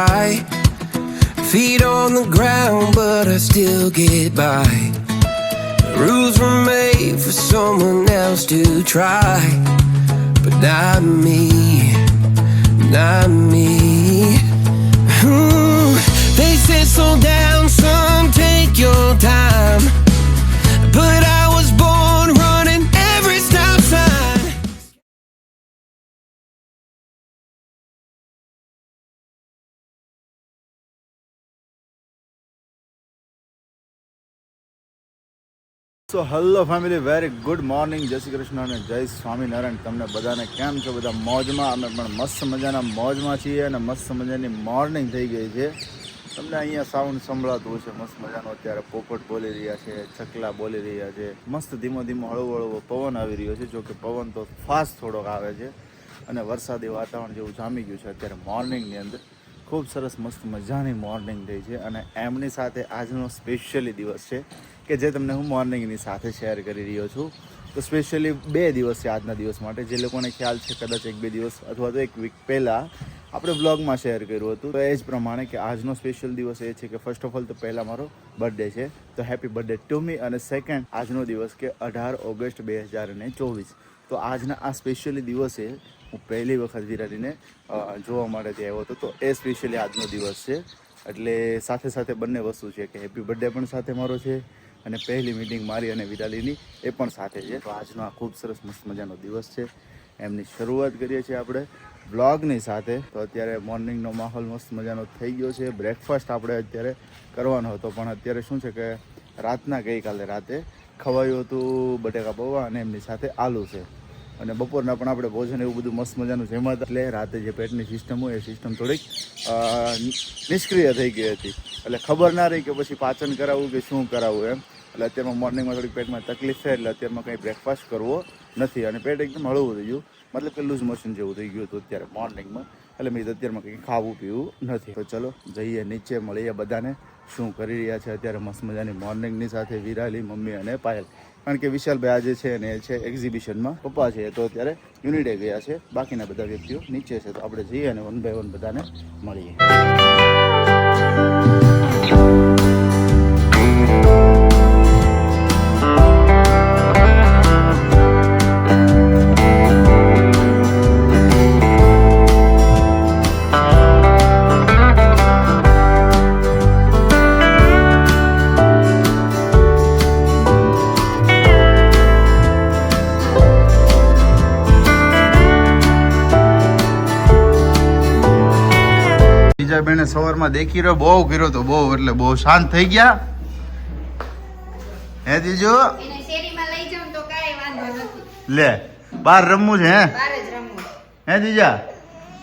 right. Feet on the ground, but I still get by. The rules were made for someone else to try, but not me, not me. They said slow down, son, take your time, but I was born running every stop sign. So hello family, very good morning, જય શ્રી કૃષ્ણ અને જય સ્વામિનારાયણ. તમને બધાને કેમ છો? બધા મોજમાં? અમે પણ મસ્ત મજાના મોજમાં છીએ અને મસ્ત મજાની મોર્નિંગ થઈ ગઈ છે. તમને અહીંયા સાઉન્ડ સંભળાતું હશે મસ્ત મજાનો. અત્યારે પોપટ બોલી રહ્યા છે, ચકલા બોલી રહ્યા છે, મસ્ત ધીમો ધીમો હળવો હળવો પવન આવી રહ્યો છે. જો કે પવન તો ફાસ્ટ થોડોક આવે છે અને વરસાદી વાતાવરણ જેવું જામી ગયું છે અત્યારે મોર્નિંગની અંદર. ખૂબ સરસ મસ્ત મજાની મોર્નિંગ થઈ છે અને એમની સાથે આજનો સ્પેશિયલી દિવસ છે કે જે તમને હું મોર્નિંગની સાથે શેર કરી રહ્યો છું. તો સ્પેશિયલી 2 દિવસ છે આજના દિવસ માટે. જે લોકોને ખ્યાલ છે કદાચ 1-2 દિવસ અથવા તો 1 વીક પહેલાં આપણે બ્લોગમાં શેર કર્યું હતું, તો એ જ પ્રમાણે કે આજનો સ્પેશિયલ દિવસ એ છે કે ફર્સ્ટ ઓફ ઓલ તો પહેલાં મારો બર્થડે છે, તો હેપી બર્થડે ટુ મી. અને સેકન્ડ આજનો દિવસ કે 18 ઓગસ્ટ 2024. તો આજના આ સ્પેશિયલી દિવસે હું પહેલી વખત વિરાલીને જોવા માટે ત્યાં આવ્યો હતો, તો એ સ્પેશિયલી આજનો દિવસ છે. એટલે સાથે સાથે બંને વસ્તુ છે કે હેપી બર્થડે પણ સાથે મારો છે અને પહેલી મીટિંગ મારી અને વિરાલીની એ પણ સાથે છે. તો આજનો આ ખૂબ સરસ મસ્ત મજાનો દિવસ છે. એમની શરૂઆત કરીએ છીએ આપણે બ્લોગની સાથે. તો અત્યારે મોર્નિંગનો માહોલ મસ્ત મજાનો થઈ ગયો છે. બ્રેકફાસ્ટ આપણે અત્યારે કરવાનો હતો, પણ અત્યારે શું છે કે રાતના ગઈકાલે રાતે ખવાયું હતું બટેકા પૌવા અને એમની સાથે આલુ છે. અને બપોરના પણ આપણે ભોજન એવું બધું મસ્ત મજાનું જમ્યા હતા. એટલે રાતે જે પેટની સિસ્ટમ હોય એ સિસ્ટમ થોડીક નિષ્ક્રિય થઈ ગઈ હતી. એટલે ખબર ના રહી કે પછી પાચન કરાવવું કે શું કરાવવું એમ. એટલે અત્યારમાં મોર્નિંગમાં થોડીક પેટમાં તકલીફ થાય એટલે અત્યારમાં કંઈ બ્રેકફાસ્ટ કરવો નથી અને પેટ એકદમ હળવું થઈ ગયું, મતલબ કે લૂઝ મોશન જેવું થઈ ગયું હતું અત્યારે મોર્નિંગમાં. એટલે મેં અત્યારમાં કંઈ ખાવું પીવું નથી. તો ચલો જઈએ નીચે, મળીએ બધાને શું કરી રહ્યા છે અત્યારે મસ્ત મજાની મોર્નિંગની સાથે વિરાલી, મમ્મી અને પાયલ. કારણ કે વિશાલભાઈ આજે છે ને એ છે એક્ઝિબિશનમાં, પપ્પા છે તો અત્યારે યુનિટે ગયા છે, બાકીના બધા વ્યક્તિઓ નીચે છે. તો આપણે જઈએ અને 1 બાય 1 બધાને મળીએ. બેને સવારમાં દેખી રહ્યો, બહુ કર્યો તો બહુ, એટલે બહુ શાંત થઈ ગયા. હે જીજુ એને શેરીમાં લઈ જાઉં તો કાંઈ વાંધો નથી. લે બહાર રમવું છે? બહાર જ રમવું. હે જીજા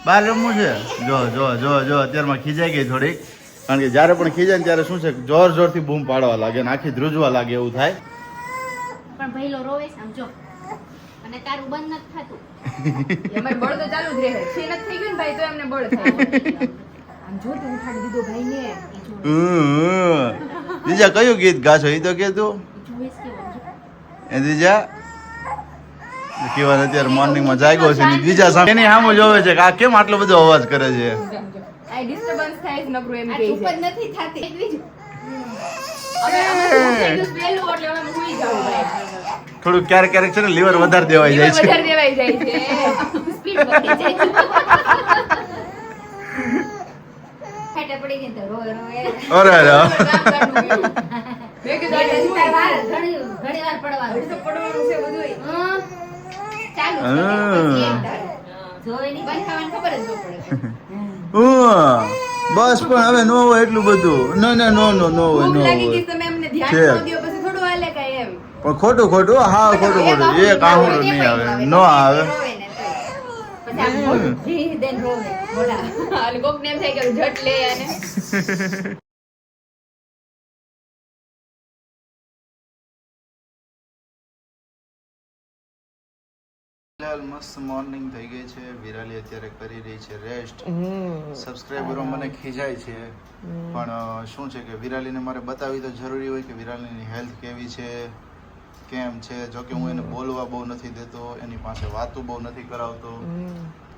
બહાર રમવું છે? જો જો જો જો અત્યારમાં ખીજાઈ ગઈ થોડીક. કારણ કે જ્યારે પણ ખીજાય ને ત્યારે શું છે જોર જોરથી બૂમ પાડવા લાગે ને આખી ધ્રુજવા લાગે એવું થાય. પણ ભઈલો રોવે છે આમ જો, અને તારું બંધ નથી થતું. અમાર બળ તો ચાલુ જ રહે છે. નથી થઈ ગયું ને ભાઈ તો એમને બળ થાય. આમ જો તું ઉઠાડી દીધો ભાઈને. જીજા કયું ગીત ગાશો એ તો કે તું? એ જીજા કેવા અત્યારે મોર્નિંગમાં જાગ્યો છે ને બીજા સામે એની સામે જોવે છે કે આ કેમ આટલો બધો અવાજ કરે છે. આ ડિસ્ટર્બન્સ થાય છે નકરું એમ કહે છે. ઉપર નથી થાતી એકવીજ. થોડું ક્યારેક ક્યારેક છે ને લીવર વધારે દેવાઈ જાય છે. વધારે દેવાઈ જાય છે. સ્પીડ વધી જાય છે. ફાટા પડી ગઈ તો રોય રોય. અરે અરે મેં કીધું ઘણી વાર પડવાનું છે બધું. ચાલુ જોઈ ની બંધ થવાની ખબર જ ન પડે. બસ પણ હવે નો હોય એટલું બધું. ના ના નો નો નો હોય, નો લાગી હોય. ગઈ તમે એમને ધ્યાન ન દો પછી થોડું હાલે કાય એમ. પણ ખોટું ખોટું, હા ખોટું ખોટું, એ કાહું નહીં આવે, નો આવે. પછી આ જી દેન રોવે બોલા આલ કોક ને એમ થાય કે જટ લે અને મસ્ત મોર્નિંગ થઈ ગઈ છે. વિરાલી અત્યારે કરી રહી છે રેસ્ટ. સબસ્ક્રાઇબરો મને ખીજાય છે, પણ શું છે કે વિરાલીને મારે બતાવવી તો જરૂરી હોય કે વિરાલીની હેલ્થ કેવી છે, કેમ છે. જો કે હું એને બોલવા બહુ નથી દેતો, એની પાસે વાતો બહુ નથી કરાવતો,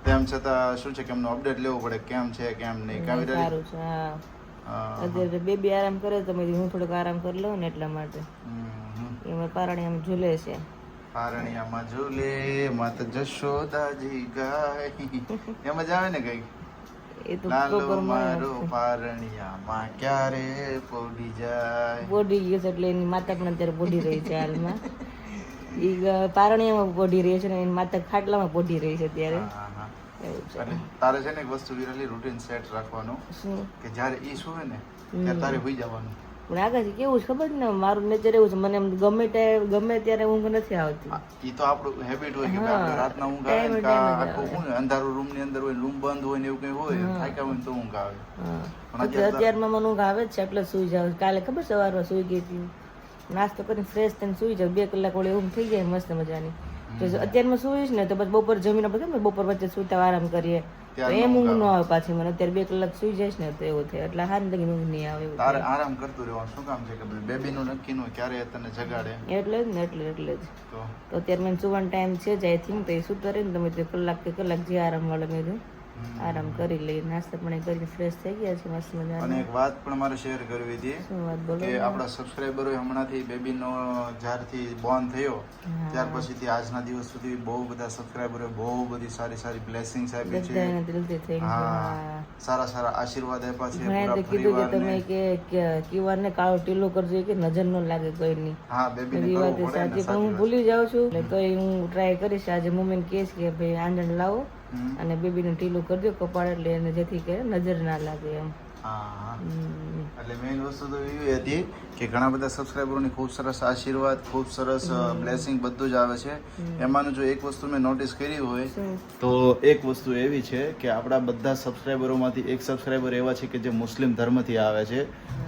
તેમ છતાં શું છે કે એમનું અપડેટ લેવું પડે કેમ છે કેમ નહીં કાવી રીતે સારું છે અત્યારે બેબી આરામ કરે તો મેં હું થોડોક આરામ કરી લઉં ને એટલા માટે એમાં પારણી આમ ઝૂલે છે પારણિયામાં ઝૂલે માત જશોદાજી ગાય એમ જ આવે ને કઈ એ તો લાલો proper મારો પારણિયામાં ક્યારે પોડી જાય બોડી ગયો છે એટલે એની માતા પણ અત્યારે બોડી રહી છે હાલમાં એ પારણીયામાં બોડી રહી છે ને એની માતા ખાટલામાં બોડી રહી છે અત્યારે હા, હા. એવું છે એટલે તારે છે ને એક વસ્તુ વિરલી રૂટીન સેટ રાખવાનું શું કે જ્યારે ઈ સુવે ને ત્યારે તારે હોઈ જવાનું પણ આગળ કેવું છે ખબર ને મારું નેચર એવું છે મને એમ ગમે ત્યારે ઊંઘ નથી આવતી ઈ તો આપણું હેબિટ હોય કે ભાઈ આપણે રાતના ઊંઘ આવે ને કાં આખું શું ને અંધારું રૂમ ની અંદર હોય રૂમ બંધ હોય ને એવું કઈ હોય થાક્યા હોય ને તો ઊંઘ આવે હા અત્યારમાં મને ઊંઘ આવે જ છે એટલે સુઈ જાવ કાલે ખબર સવારમાં સુઈ ગઈ હતી નાસ્તો કરીને ફ્રેશ થઈને સુઈ જાવ 2 કલાક ઓળી ઊંઘ થઈ જાય મસ્ત મજાની જો અત્યારમાં સુઈશ ને તો બસ બપોર જમીને આપણે બપોર વચ્ચે સુતા આરામ કરીએ તો એમ ઊંઘ ન આવે પાછી મને અત્યારે 2 કલાક સુઈ જઈશ ને તો એવું થાય એટલે હાર લગી ઊંઘ નહીં આવે એવું તારે આરામ કરતું રહેવાનું શું કામ છે કે બેબી નું નક્કી નું ક્યારે તને જગાડે એટલે જ ને એટલે જ તો તો અત્યારે મને સુવાનો ટાઈમ છે જ આઈ થિંક તો એ સુતો રહે ને તમે કલાક કે કલાક જે આરામ મળે મેં આરામ કરી લઈ નાસ્તા પણ કરીને ફ્રેશ થઈ ગયા છે મસ્ત મજાના અને એક વાત પણ મારે શેર કરવી હતી શું વાત બોલો કે આપણા સબસ્ક્રાઇબરો હમણાંથી બેબીનો જ્યારથી બોર્ન થયો ત્યાર પછીથી આજના દિવસ સુધી બહુ બધા સબસ્ક્રાઇબરો બહુ બધી સારી સારી બ્લેસિંગ્સ આપી છે બધાને દિલથી થેન્ક યુ હા સારા સારા આશીર્વાદ આપ્યા છે ઘણા પૂરા તો કીધું કે પરિવારને તમે કે ક્યુઆર ને કાળો ટીલો કરજો કે નજર ન લાગે કોઈની હા બેબીને એ વાત કરવું પડે સાચી ને પણ હું ભૂલી જાઉં છું એટલે તોય હું ટ્રાય કરીશ આજે મમ્મીને કહીશ કે ભાઈ આંજણ લાવો અને બેબીને ટીલું કરજો કપાળ એટલે એને જેથી કે નજર ના લાગે એમ હા એટલે મેઇન વસ્તુ તો એવી હતી કે ઘણા બધા સબસ્ક્રાઇબરોની ખૂબ સરસ આશીર્વાદ ખૂબ સરસ બ્લેસિંગ બધું જ આવે છે એમાંનું જો એક વસ્તુ મેં નોટિસ કરી હોય તો એક વસ્તુ એવી છે કે આપણા બધા સબસ્ક્રાઇબરોમાંથી એક સબસ્ક્રાઇબર એવા છે કે જે મુસ્લિમ ધર્મથી આવે છે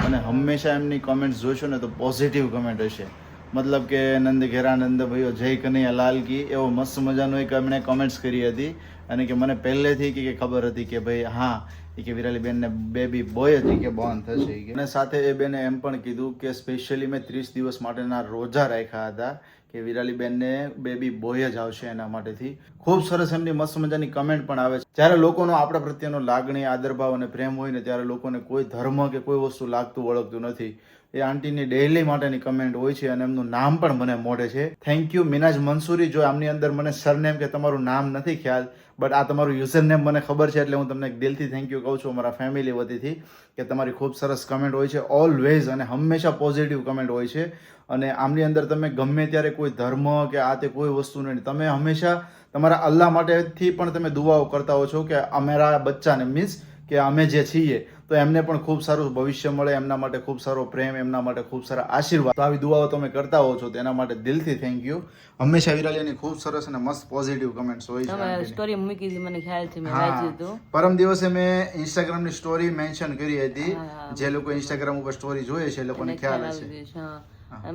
અને હંમેશા એમની કમેન્ટ્સ જોશો ને તો પોઝિટિવ કમેન્ટ હશે મતલબ કે નંદ ઘેરા નંદ ભાઈઓ જય કનૈયા લાલ કી એવો મસ્ત મજાનો એક એમણે કમેન્ટ્સ કરી હતી અને કે મને પહેલેથી કે ખબર હતી કે ભાઈ હા એ કે વિરાલી બેનને બેબી બોય હતી કે બોર્ન થશે અને સાથે એ બેને એમ પણ કીધું કે સ્પેશિયલી મેં 30 દિવસ માટેના રોજા રાખ્યા હતા કે વિરાલી બેનને બેબી બોય જ આવશે એના માટેથી ખૂબ સરસ એમની મસ્ત મજાની કમેન્ટ પણ આવે છે જ્યારે લોકોનો આપણા પ્રત્યેનો લાગણી આદરભાવ અને પ્રેમ હોય ને ત્યારે લોકોને કોઈ ધર્મ કે કોઈ વસ્તુ લાગતું વળગતું નથી એ આંટીની ડેઈલી માટેની કમેન્ટ હોય છે અને એમનું નામ પણ મને મોઢે છે થેન્ક યુ મિનાજ મંસૂરી જો આમની અંદર મને સરનેમ કે તમારું નામ નથી ખ્યાલ બટ આ તમારું યુઝર નેમ મને ખબર છે એટલે હું તમને દિલથી થેન્ક યુ કહું છું અમારા ફેમિલી વતીથી કે તમારી ખૂબ સરસ કમેન્ટ હોય છે ઓલવેઝ અને હંમેશા પોઝિટિવ કમેન્ટ હોય છે અને આમની અંદર તમે ગમે ત્યારે કોઈ ધર્મ કે આ તે કોઈ વસ્તુ નહીં તમે હંમેશા તમારા અલ્લાહ માટેથી પણ તમે દુઆઓ કરતા હો છો કે અમારા બચ્ચાને મીન્સ કે અમે જે છીએ તો એમને પણ ખૂબ સારું ભવિષ્ય મળે એમના માટે ખૂબ સારો પ્રેમ એમના માટે ખૂબ સારા આશીર્વાદ તો આવી દુઆઓ તમે કરતા હો છો તેના માટે દિલથી થેન્ક યુ હંમેશા વિરાલીની ખૂબ સરસ અને મસ્ત પોઝિટિવ કમેન્ટ્સ હોય છે સ્ટોરી મૂકી હતી મને ખ્યાલ છે મેં વાંચ્યું હતું પરમ દિવસે મેં ઇન્સ્ટાગ્રામની સ્ટોરી મેન્શન કરી હતી જે લોકો ઇન્સ્ટાગ્રામ ઉપર સ્ટોરી જોઈએ છે એ લોકોને ખ્યાલ હશે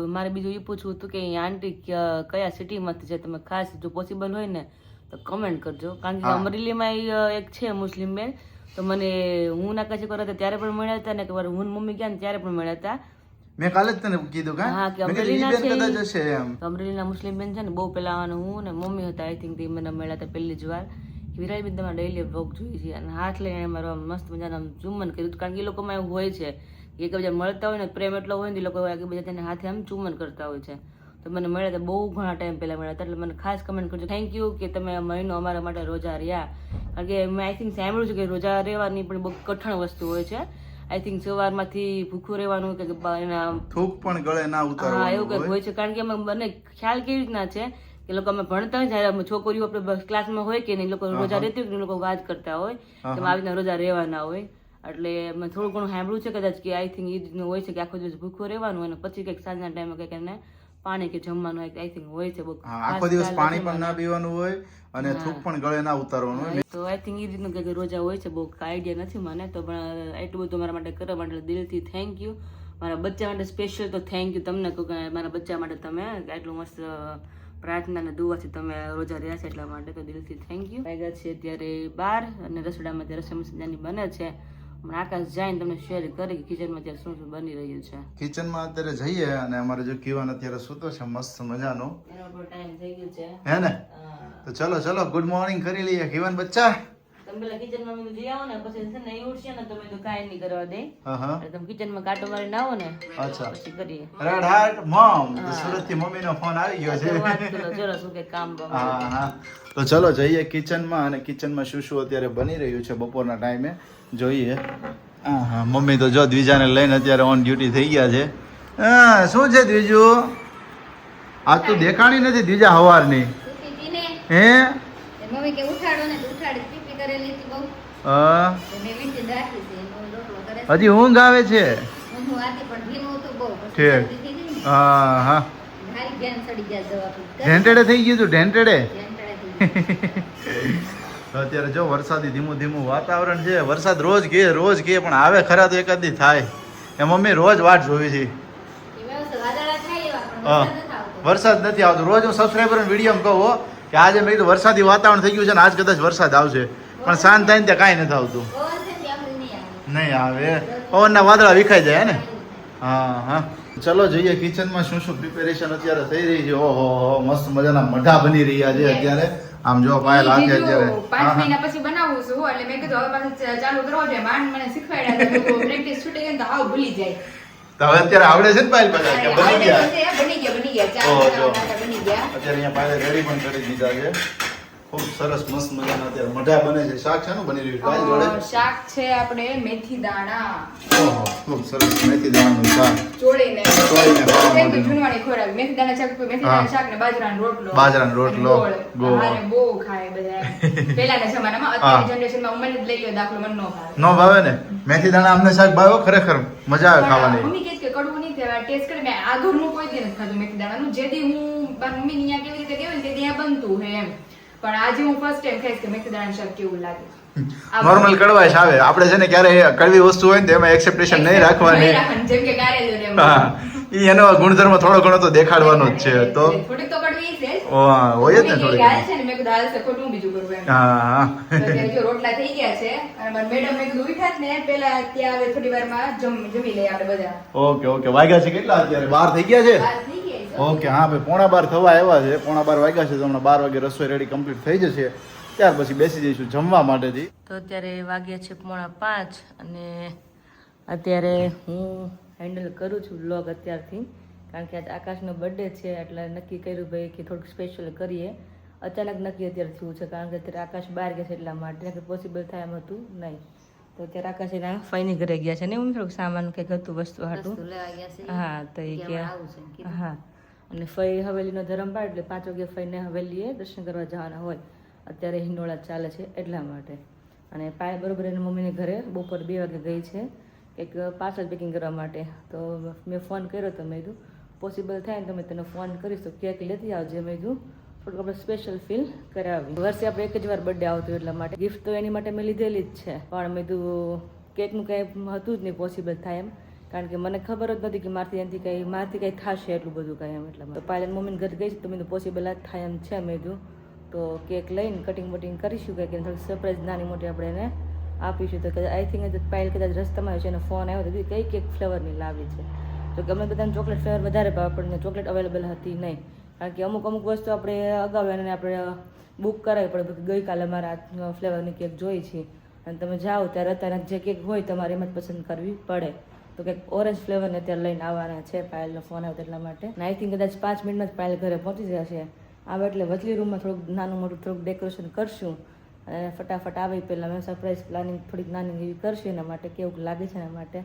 મારે બીજું એ પૂછવું હતું કે આંટી કયા સિટીમાંથી છે તમે ખાસ જો પોસિબલ હોય ને તો કમેન્ટ કરજો કારણ કે અમરેલીમાં એક છે મુસ્લિમ બેન તો મને હું ના કચ્છ કરતા ત્યારે પણ મળ્યા હતા ને કે હું મમ્મી ગયા ને ત્યારે પણ મળ્યા હતા મેં કાલે જ તને કીધું હા કે અમરેલીના મુસ્લિમ બેન છે ને બહુ પેલા હું ને મમ્મી હતા આઈ થિંક મને મળ્યા હતા પહેલી જ વાર વિરાઈ બેન તમારે ડેઈલી વ્લોગ જોઈએ છે અને હાથ લઈને મારો મસ્ત મજાના ચુમ્બન કર્યું કારણ કે એ લોકોમાં એવું હોય છે એકબીજા મળતા હોય ને પ્રેમ એટલો હોય ને એ લોકો એકબીજા તેને હાથે આમ ચુમ્બન કરતા હોય છે તો મને મળ્યા હતા બહુ ઘણા ટાઈમ પહેલા મળ્યા હતા એટલે મને ખાસ કમેન્ટ કરજો થેન્ક યુ કે તમે મહિનો અમારા માટે રોજા રહ્યા કારણ કે મેં આઈ થિંક સાંભળ્યું છે કે રોજા રહેવાની પણ બહુ કઠણ વસ્તુ હોય છે આઈ થિંક સવારમાંથી ભૂખું રહેવાનું કે એના થૂક પણ ગળે ના ઉતારવાનું હા એવું કંઈક હોય છે કારણ કે મને ખ્યાલ કેવી રીતના છે કે લોકો અમે ભણતા હોય જયારે છોકરીઓ આપણે ક્લાસમાં હોય કે નહીં લોકો રોજા રહેતી હોય કે લોકો વાત કરતા હોય કે આવી રીતના રોજા રહેવાના હોય એટલે મેં થોડું ઘણું સાંભળ્યું છે કદાચ કે આઈ થિંક એ રીતનું હોય છે કે આખો દિવસ ભૂખું રહેવાનું અને પછી કંઈક સાંજના ટાઈમે કંઈક એને પાણી કે જમવાનું આઈ થિંક હોય છે આખો દિવસ પાણી પણ ના પીવાનું હોય અને થૂક પણ ગળે ના ઉતારવાનું હોય તો આઈ થિંક એ રીતનું કંઈક રોજા હોય છે બહુ આઈડિયા નથી મને તો પણ એટલું બધું મારા માટે કરવા માટે દિલથી થેન્ક યુ મારા બચ્ચા માટે સ્પેશિયલ તો થેન્ક યુ તમને કહું કે મારા બચ્ચા માટે તમે આટલું મસ્ત પ્રાર્થના અને દુઆથી તમે રોજા રહ્યા છે એટલા માટે તો દિલથી થેન્ક યુ વાગ્યા છે ત્યારે 12 અને રસોડામાં ત્યારે રસોઈ મસાલાની બને છે આકાશ જઈને તમને શેર કરી કે કિચનમાં ત્યારે શું શું બની રહ્યું છે કિચનમાં અત્યારે જઈએ અને અમારે જો કીવાન અત્યારે સૂતો છે મસ્ત મજાનો એનો પણ ટાઈમ થઈ ગયો છે હે ને તો ચલો ચલો ગુડ મોર્નિંગ કરી લઈએ હિવન બચ્ચા. તમે પેલા કિચનમાં મેં જઈ આવો ને પછી છે ને એ ઉઠશે ને તમે તો કાંઈ નહીં કરવા દે. હા એટલે તમે કિચનમાં કાંટો મારીને આવો ને અચ્છા પછી કરીએ. રેડ હાર્ટ મોમ તો સુરત થી મમ્મીનો ફોન આવી ગયો છે. તો વાત કરો ચલો શું કે કામ બામ. હા હા તો ચલો જઈએ કિચનમાં અને કિચનમાં શું શું અત્યારે બની રહ્યું છે બપોરના ટાઈમે જોઈએ. હા હા મમ્મી તો જો દ્વિજાને લઈને અત્યારે ઓન ડ્યુટી થઈ ગયા છે. હા શું છે દ્વિજુ આજ તો દેખાણી નથી દ્વિજા હવારની હે મમ્મી કે ઉઠાડો ને તો ઉઠાડી પીપી કરેલી હતી બહુ હા મેં વીંટી રાખી છે એનો રોટલો કરે છે. હજી ઊંઘ આવે છે હું આતી પણ ધીમું હતું બહુ પછી ઠીક. શરદી થઈ ગઈ ને. હા હા હારી બેન સડી ગયા દવા પી. ઢેંટેડે થઈ ગયું તું ઢેંટેડે. ઘેંટાળે થઈ ગઈ. તો અત્યારે જો વરસાદી ધીમું ધીમું વાતાવરણ છે. વરસાદ રોજ કે પણ આવે ખરા તો એકાદ દી થાય એ મમ્મી રોજ વાટ જોવી છે. એ વ્યવસ્થિત વાદળા થાય એવા પણ હા વરસાદ નથી આવતો. વરસાદ નથી આવતો. રોજ હું સબસ્ક્રાઈબર વિડીયો કહું હો કે આજે મેં કીધું વરસાદી વાતાવરણ થઈ ગયું છે ને આજ કદાચ વરસાદ આવશે પણ શાંત થાય ને ત્યાં કાંઈ નથી આવતું. પવન છે ને આપણે નહીં આવે. નહીં આવે પવનના વાદળા વિખાઈ જાય હે ને. હા હા ચલો જઈએ કિચનમાં શું શું પ્રિપેરેશન અત્યારે થઈ રહી છે. ઓહો મસ્ત મજાના મઢા બની રહ્યા છે અત્યારે. આમ જો પાયલ હાથે અત્યારે 5 મહિના પછી બનાવું છું એટલે મેં કીધું હવે પાછું ચાલુ કરવો છે. માંડ મને શીખવાડ્યા તો પ્રેક્ટિસ છૂટી ગઈ ને તો હાવ ભૂલી જાય. તો હવે અત્યારે આવડે છે ને પાયલ બધા કે બની ગયા. બની ગયા ચાર ઓહો, જો. બનાવવાના બની ગયા. અત્યારે અહીંયા પાયલે રેડી પણ કરી દીધા છે. ખૂબ સરસ મસ્ત મજાના અત્યારે મઢા બને છે. શાક છે બની રહ્યું પાયલ જોડે. શાક છે આપણે મેથી દાણા ઓહો ખૂબ સરસ મેથી દાણાનું શાક. ચોળીને ચોળીને ખાવા એકદમ માટેનું. જૂનવાણી ખોરાક મેથી દાણા શાક મેથી હા. દાણા શાક ને બાજરાનો રોટલો બાજરાનો રોટલો, અને ગોળ. હારે બહુ ખાય બધા પહેલાના જમાનામાં અત્યારની જનરેશનમાં મને જ લઈ લો દાખલો મને ન ભાવે. નો ભાવે ને મેથી દાણા અમને શાક ભાવ્યો ખરેખર મજા આવે પણ ખાવાની. મમ્મી કહે છે કે કડવું નહીં થાય ટેસ્ટ કરી મેં આ ઘરનું કોઈ દી નથી ખાધું મેથી દાણાનું. જે દી હું મારી મમ્મી ત્યાં કેવી રીતે કેવી ને તે દી આ બનતું હે એમ પણ આજે હું ફર્સ્ટ ટાઈમ ખાઈશ કે મેથી દાણાનું શાક કેવું લાગે. નોર્મલ કડવાશ આવે આપણે છે ને ક્યારે કડવી વસ્તુ હોય ને તો એમાં એક્સેપ્ટેશન નહીં રાખવાની. જેમ કે કારેલું ને એમ. હા ઈ એનો ગુણધર્મ થોડો ઘણો તો દેખાડવાનો જ છે તો થોડીક તો કડવી છે જ. ઓ, હા, હોય જ ને મમ્મી થોડીક. કે હાલ છે ને મેં કીધું હાલ છે ખોટું બીજું કરવું એમ. હા હા તો અત્યારે જો રોટલા થઈ ગયા છે અને મારી મેડમ મેં કીધું ઉઠ્યા જ ને પેલા ત્યાં હવે થોડી વારમાં જમી લઈએ આપણે બધા. ઓકે ઓકે વાગ્યા છે કેટલા અત્યારે 12 થઈ ગયા છે. વાત થઈ ગઈ છે. ઓકે હા ભાઈ 11:15 થવા આવ્યા છે. 11:15 વાગ્યા છે તો હમણાં 12 વાગે રસોઈ રેડી કમ્પ્લીટ થઈ જશે ત્યાર પછી બેસી જઈશું જમવા માટેથી. તો અત્યારે વાગ્યા છે 4:45 અને અત્યારે હું હેન્ડલ કરું છું વ્લોગ અત્યારથી કારણ કે આજ આકાશનો બર્થડે છે એટલે નક્કી કર્યું ભાઈ કે થોડુંક સ્પેશિયલ કરીએ. અચાનક નક્કી અત્યારે થયું છે કારણ કે અત્યારે આકાશ બહાર ગયા છે એટલા માટે કે પોસિબલ થાય એમ હતું નહીં. તો અત્યારે આકાશ એના ફઈની ઘરે ગયા છે ને હું થોડુંક સામાન કંઈક હતું વસ્તુ હાટું. વસ્તુ લેવા ગયા છે. હા તો એ કે કે આમાં આવું છે એમ કીધું. હા અને ફઈ હવેલીનો ધરમ પાડ એટલે 5 વાગે ફઈને હવેલીએ દર્શન કરવા જવાના હોય. અત્યારે હિંડોળા ચાલે છે એટલા માટે. અને પાય બરોબર એની મમ્મીને ઘરે બપોર 2 વાગે ગઈ છે કંઈક પાર્સલ પેકિંગ કરવા માટે. તો મેં ફોન કર્યો તો મેં કીધું પોસિબલ થાય ને તો મેં તને ફોન કરીશ તો કેક લેતી આવજે. મેં કીધું થોડુંક આપણે સ્પેશિયલ ફીલ કરાવી. વર્ષે આપણે એક જ વાર બર્થડે આવતો એટલા માટે ગિફ્ટ તો એની માટે મેં લીધેલી જ છે પણ મેં કીધું કેકનું કંઈ હતું જ નહીં પોસિબલ થાય એમ કારણ કે મને ખબર જ નથી કે મારથી કંઈ થશે એટલું બધું કાંઈ એમ એટલા માટે. તો પાયલ મમ્મીને ઘરે ગઈ છે તો મેં પોસિબલ જ થાય એમ છે. મેં કીધું તો કેક લઈને કટિંગ બટિંગ કરીશું કંઈક થોડીક સરપ્રાઈઝ નાની મોટી આપણે એને આપીશું. તો આઈ થિંક પાયલ કદાચ રસ્તામાં આવ્યો છે એને ફોન આવ્યો તો કઈ કેક ફ્લેવરની લાવી છે. તો ગમે બધાને ચોકલેટ ફ્લેવર વધારે ભાવે આપણને ચોકલેટ અવેલેબલ હતી નહીં કારણ કે અમુક વસ્તુ આપણે અગાઉ એને આપણે બુક કરાવી પડે. ગઈકાલે મારે આ ફ્લેવરની કેક જોઈ છે અને તમે જાઓ ત્યારે અત્યારે જે કેક હોય તમારે એમ જ પસંદ કરવી પડે. તો કંઈક ઓરેન્જ ફ્લેવરને અત્યારે લઈને આવવાના છે. પાયલનો ફોન આવ્યો એટલા માટે અને આઈ થિંક કદાચ 5 મિનિટમાં જ પાયલ ઘરે પહોંચી જશે. આવે એટલે વચલી રૂમમાં થોડુંક નાનું મોટું થોડુંક ડેકોરેશન કરશું અને ફટાફટ આવી પહેલાં મેં સરપ્રાઈઝ પ્લાનિંગ થોડીક નાની એવી કરશું એના માટે કેવું લાગે છે એના માટે.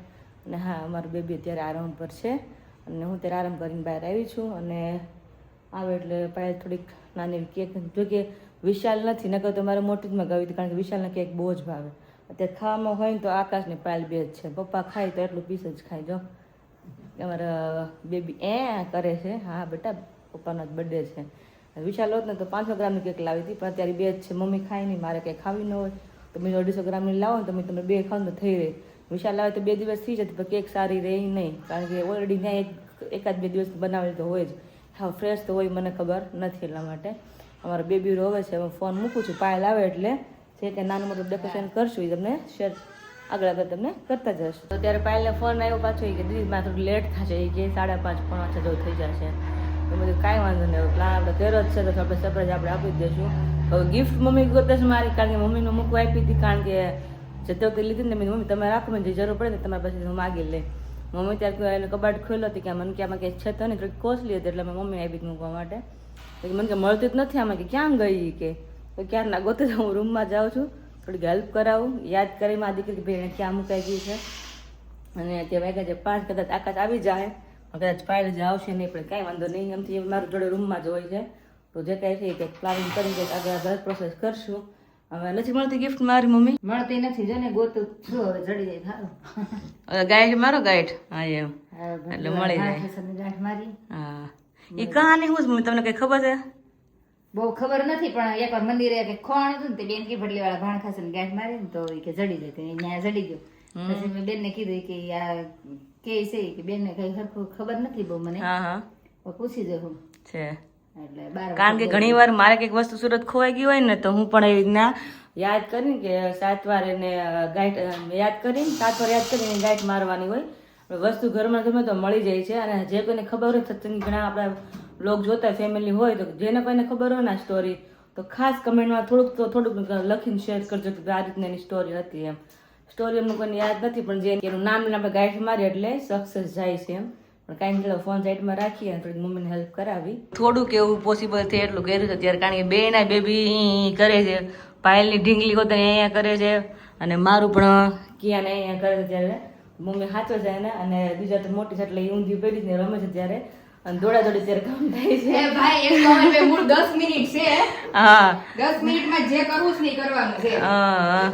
અને હા અમારું બેબી અત્યારે આરામ પર છે અને હું ત્યારે આરામ કરીને બહાર આવી છું અને આવે એટલે પાયલ થોડીક નાની એવી કેક જો કે વિશાલ નથી નકર તો મારે મોટી જ મગાવી હતી કારણ કે વિશાલના કેક બહુ જ ભાવે. અત્યારે ખાવામાં હોય ને તો આકાશ ને પાયલ બે જ છે. પપ્પા ખાય તો એટલું પીસ જ ખાય. જો અમારા બેબી કરે છે. હા બેટા પપ્પાનો જ બર્થડે છે. વિશાલ હોત ને તો 500 ગ્રામની કેક લાવી હતી પણ અત્યારે બે જ છે. મમ્મી ખાય નહીં મારે કંઈ ખાવી ન હોય તો મેં 250 ગ્રામની લાવો ને તમે બે ખાવ તો થઈ રહે. વિશાલ લાવે તો 2 દિવસ થઈ જતી પણ કેક સારી રહે નહીં કારણ કે ઓલરેડી ત્યાં એકાદ 2 દિવસ બનાવેલી તો હોય જ. હા ફ્રેશ તો હોય મને ખબર નથી એટલા માટે અમારા બેબી રોવે છે. હું ફોન મૂકું છું. પાયલ આવે એટલે જે કે નાનું મોટું ડેકોરેશન કરશું એ તમને શેર આગળ તમને કરતા જશું. તો ત્યારે પાયલને ફોન આવ્યો પાછો કે દીદી મારે થોડું લેટ થશે એ કે 5:30 પોણા 6 જેવું થઈ જશે. તો બધું કાંઈ વાંધો નહીં, પ્લાન આપણે કર્યો જ છે તો આપણે સરપ્રાઈઝ આપણે આપી જ દઈશું. હવે ગિફ્ટ મમ્મી ગોતે છે મારી, કારણ કે મમ્મીને મૂકવા આપી હતી, કારણ કે જતો વખતે લીધી ને મમ્મી તમે રાખો મને જે જરૂર પડે ને તમારી પાસે હું માગી લે. મમ્મી ત્યારે એને કબાટ ખોલ્યો હતી કે મને કે આમાં કંઈ છે તો નહીં, થોડીક કોસ્ટલી હતી, એટલે મેં મમ્મીને આપી હતી મૂકવા માટે. તો મને કે મળતી જ નથી આમાં, કે ક્યાં ગઈ કે તો ક્યાં ના ગોતે હું રૂમમાં જાઉં છું, થોડીક હેલ્પ કરાવું, યાદ કરી મારી દીકરી કે ભાઈ એને ક્યાં મુકાઈ ગઈ છે. અને અત્યારે વાગ્યા છે 5, કદાચ આકાશ આવી જાય, કદાચ પાયલ જ આવશે નહીં, પણ કાંઈ વાંધો નહીં, એમથી મારું જોડે રૂમમાં જ હોય છે. તો જે કાંઈ છે કંઈક પ્લાનિંગ કરીને કંઈક આગળ ઘર પ્રોસેસ કરશું. હવે નથી મળતી ગિફ્ટ મારી મમ્મી, મળતી નથી જો ને ગોતું છું, હવે જડી જાય થારું. ગાઈડ મારો ગાઈડ, હા એમ એટલે મળી જાય. ગાંઠ મારી હા એ કહાની શું છે મમ્મી, તમને કઈ ખબર છે? બહુ ખબર નથી, પણ એકવાર મંદિરે કે ખોણ હતું ને તે બેન કી ભટલી વાળા ભાણ ખાસે ગાંઠ મારી ને તો એ કે જડી જાય, ત્યાં જડી ગયો. પછી મેં બેન ને કીધું કે આ કે છે કે બેન ને કઈ સરખું ખબર નથી બહુ મને, હા હા પૂછી જવું છે. એટલે બાર કારણ કે ઘણી વાર મારે કંઈક વસ્તુ સુરત ખોવાઈ ગઈ હોય ને તો હું પણ એવી રીતના યાદ કરીને કે 7 વાર એને ગાઈટ યાદ કરીને 7 વાર યાદ કરીને ગાઈટ મારવાની હોય. વસ્તુ ઘરમાં ગમે તો મળી જાય છે. અને જે કોઈને ખબર હોય સત્સંગ ઘણા આપણા બ્લોગ જોતા ફેમિલી હોય તો જેને કોઈને ખબર હોય ને સ્ટોરી તો ખાસ કમેન્ટમાં થોડુંક લખીને શેર કરજો કે આ રીતની એની સ્ટોરી હતી એમ. સ્ટોરી એમનું કોઈને યાદ નથી, પણ જે એનું નામ લઈને આપણે ગાઈડ મારીએ એટલે સક્સેસ જાય છે એમ. પણ કાંઈ નહીં, ફોન સાઈડમાં રાખીએ અને થોડીક મમ્મીને હેલ્પ કરાવી. થોડુંક એવું પોસિબલ થાય એટલું કર્યું છે ત્યારે, કારણ કે બેના બેબી કરે છે, પાયલની ઢીંગલી હોતે અહીંયા કરે છે અને મારું પણ કિયાને અહીંયા કરે છે. ત્યારે મમ્મી સાચો છે એને, અને બીજા તો મોટી છે એટલે એ ઊંધી પેઢી ને રમે છે ત્યારે, અને દોડા ત્યારે કામ થાય છે. એ ભાઈ એક કોમેન્ટ પે મૂળ 10 મિનિટ છે. હા 10 મિનિટમાં જે કરવું છે ને એ કરવાનું છે. હા